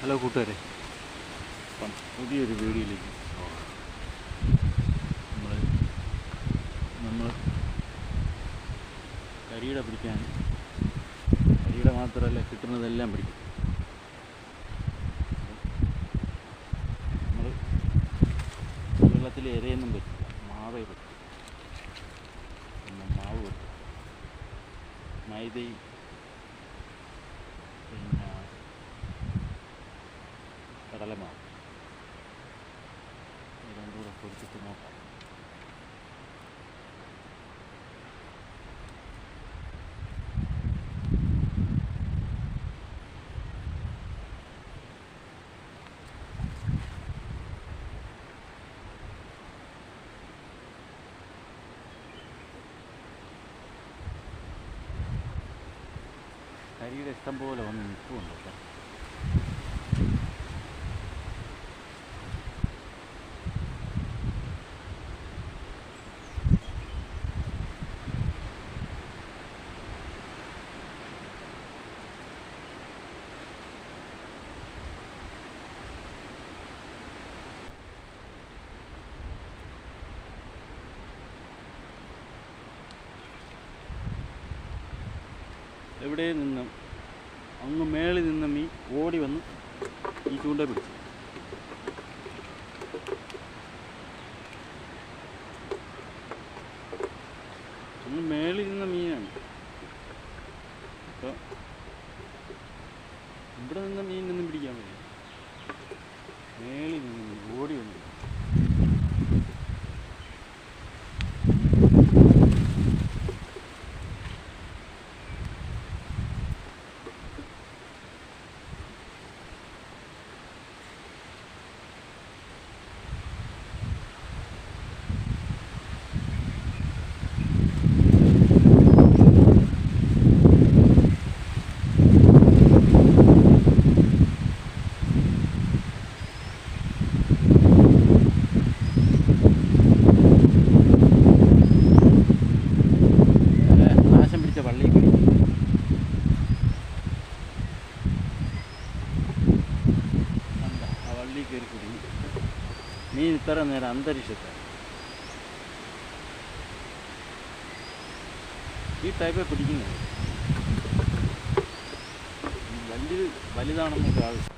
Hello കൂട്ടുകാരെ, അപ്പം പുതിയൊരു വീഡിയോയിലേക്ക് നമ്മൾ കരിയുടെ പിടിക്കാൻ, കരിയുടെ മാത്രമല്ല കിട്ടുന്നതെല്ലാം പിടിക്കും. നമ്മൾ വെള്ളത്തിൽ ഇരയൊന്നും പറ്റില്ല, മാവേ പറ്റും. പിന്നെ മാവ് പറ്റും, മൈദയും പിന്നെ കടലമാവ് രണ്ടും കൂടെ പൊടിച്ചിട്ട് നോക്കാം. കരിയുടെ ഇഷ്ടം പോലെ വന്ന് നിൽക്കുന്നുണ്ട് കേട്ടോ. എവിടെ നിന്നും അങ്ങ് മേളിൽ നിന്ന് മീൻ ഓടി വന്ന് ഈ ചൂണ്ട പിടിച്ചു. അങ്ങ് മേളിൽ നിന്ന മീനാണ്. അപ്പോൾ ഇവിടെ നിന്ന മീനൊന്നും പിടിക്കാൻ പറ്റില്ല. മേളിൽ നിന്ന് മീൻ ഓടി വന്നു. മീൻ ഇത്ര നേരം അന്തരീക്ഷത്തെ ഈ ടൈപ്പ് പിടിക്കുന്നത് വലുതാണെന്നൊക്കെ ആവശ്യം.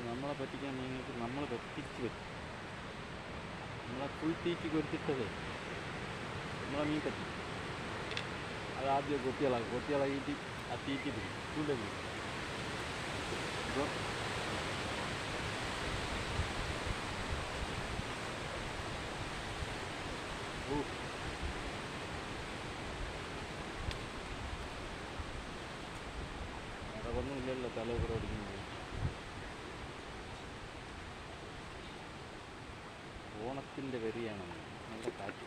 നമ്മളെ പറ്റിക്കാൻ മീനുകൾക്ക് നമ്മൾ പറ്റിച്ച് പറ്റും. നമ്മളെ ഫുൾ തീറ്റി കൊടുത്തിട്ടതേ നമ്മളെ മീൻ പറ്റും. അത് ആദ്യം കൊത്തിയിളകിയിട്ട് ആ തീറ്റി പിടിക്കും, ചൂണ്ട പിടിക്കും. അപ്പോൾ അടവൊന്നുമില്ലല്ലോ തല കൂടെ ഓടിക്കുന്നത്. ഓണത്തിൻ്റെ വരിയാണ് നല്ല കാറ്റ്.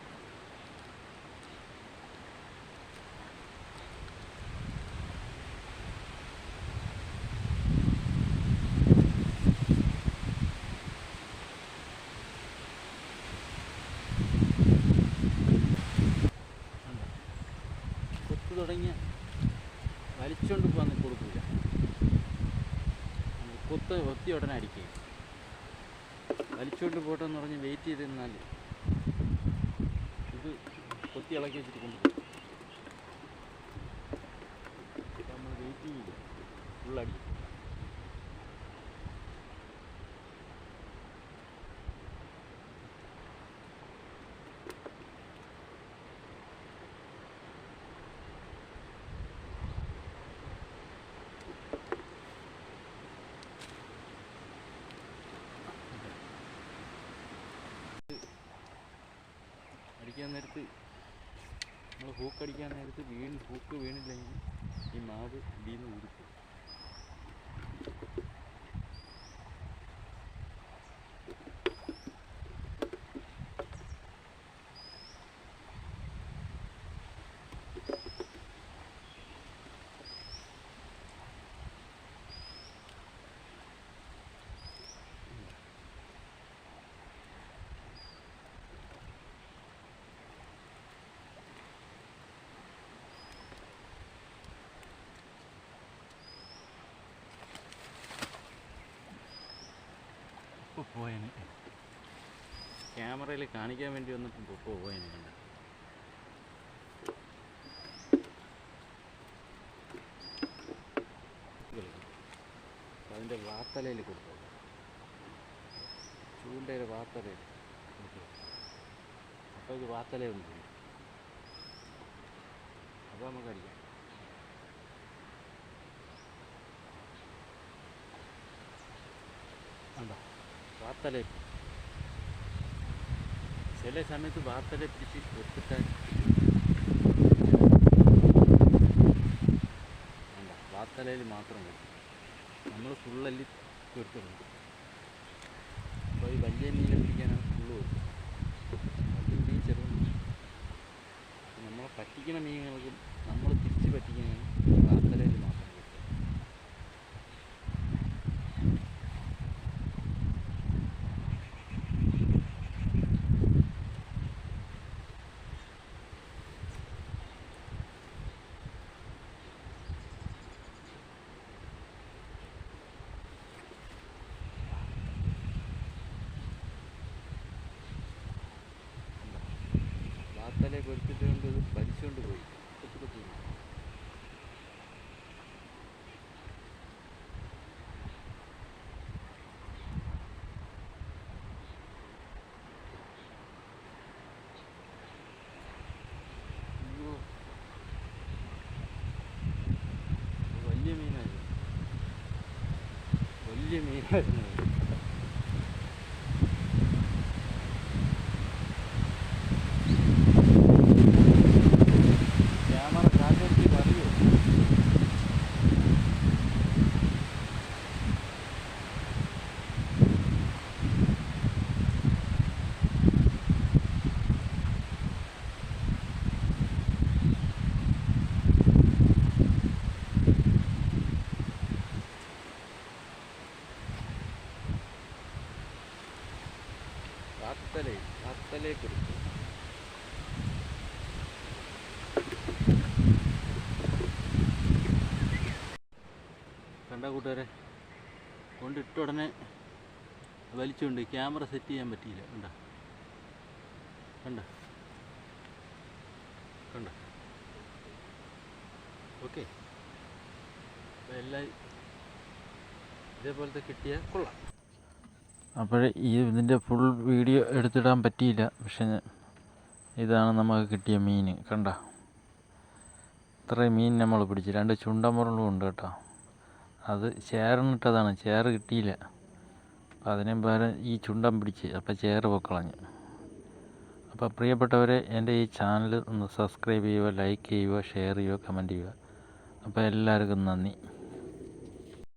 കൊത്തു തുടങ്ങിയ വലിച്ചുകൊണ്ട് പോകാൻ കൊടുക്കില്ല. ഒത്തി ഉടനെ അടിക്കുക. വലിച്ചുകൊണ്ട് പോട്ടെന്ന് പറഞ്ഞ് വെയിറ്റ് ചെയ്തിരുന്നാൽ ഇത് കൊത്തി ഇളക്കി വെച്ചിട്ട് കൊണ്ടുപോകും. നമ്മൾ വെയിറ്റ് ചെയ്യില്ല, ഫുള്ളടി. അടിക്കാൻ നേരത്ത് നമ്മൾ ഹൂക്ക് അടിക്കാൻ നേരത്ത് ഹൂക്ക് വീണില്ലെങ്കിൽ ഈ മാവ് ഇതിൽ നിന്ന് ഊരിപ്പോകും. ഇപ്പോൾ പോയേനെ, ക്യാമറയിൽ കാണിക്കാൻ വേണ്ടി വന്നപ്പോൾ ഇപ്പോൾ പോയേനെ. കണ്ട അതിൻ്റെ വാത്തലയിൽ കൊടുത്തു, ചൂണ്ടയിൽ വാത്തലയിൽ കൊടുത്തു. അപ്പോൾ ഇത് വാത്തലയൊന്നും പോയി, അപ്പോൾ നമുക്കറിയാം. കണ്ടോ വാത്തല, ചില സമയത്ത് വാത്തല പിടിച്ച് ഒത്തിട്ടാൽ വേണ്ട, വാത്തലയിൽ മാത്രം കൊടുക്കും. നമ്മൾ ഫുള്ളല്ലി കൊടുത്തിട്ടുണ്ട്. അപ്പോൾ ഈ വലിയ മീനെ പിടിക്കാനാണ് ഫുള്ള് കൊടുക്കും. വലിയ മീൻ ചെറുതും നമ്മളെ പറ്റിക്കണ മീനുകൾക്കും നമ്മൾ തിരിച്ച് പറ്റിക്കുന്നതിനും വാത്തലയിൽ മാത്രം കൊടുക്കും. വാത്തലെ പൊരിച്ചിട്ട് കൊണ്ട് ഇത് പരിച്ചുകൊണ്ട് പോയി കൊച്ചു കൊച്ചു. അയ്യോ, വലിയ മീനായിരുന്നു, വലിയ മീനായിരുന്നു. ക്യാമറ കാറ്റടിച്ച് പറയൂ. വാത്തലയെ കുറിച്ച് കണ്ട കൂട്ടുകാരെ, കൊണ്ടിട്ട ഉടനെ വലിച്ചുകൊണ്ട് ക്യാമറ സെറ്റ് ചെയ്യാൻ പറ്റിയില്ല. കണ്ട കണ്ട കണ്ട ഓക്കെ. അപ്പോൾ എല്ലാം ഇതേപോലത്തെ കിട്ടിയാൽ കൊള്ളാം. അപ്പോൾ ഇതിൻ്റെ ഫുൾ വീഡിയോ എടുത്തിടാൻ പറ്റിയില്ല, പക്ഷെ ഇതാണ് നമുക്ക് കിട്ടിയ മീൻ. കണ്ട ഇത്രയും മീൻ നമ്മൾ പിടിച്ച്, 2 ചുണ്ടമുറളും ഉണ്ട് കേട്ടോ. അത് ചേറിനിട്ടതാണ്, ചേറ് കിട്ടിയില്ല. അപ്പം അതിനെ പകരം ഈ ചുണ്ടൻ പിടിച്ച്, അപ്പോൾ ചേറ് പൊക്കളഞ്ഞ്. അപ്പോൾ പ്രിയപ്പെട്ടവരെ, എൻ്റെ ഈ ചാനൽ ഒന്ന് സബ്സ്ക്രൈബ് ചെയ്യുക, ലൈക്ക് ചെയ്യുക, ഷെയർ ചെയ്യുക, കമൻറ്റ് ചെയ്യുക. അപ്പോൾ എല്ലാവർക്കും നന്ദി.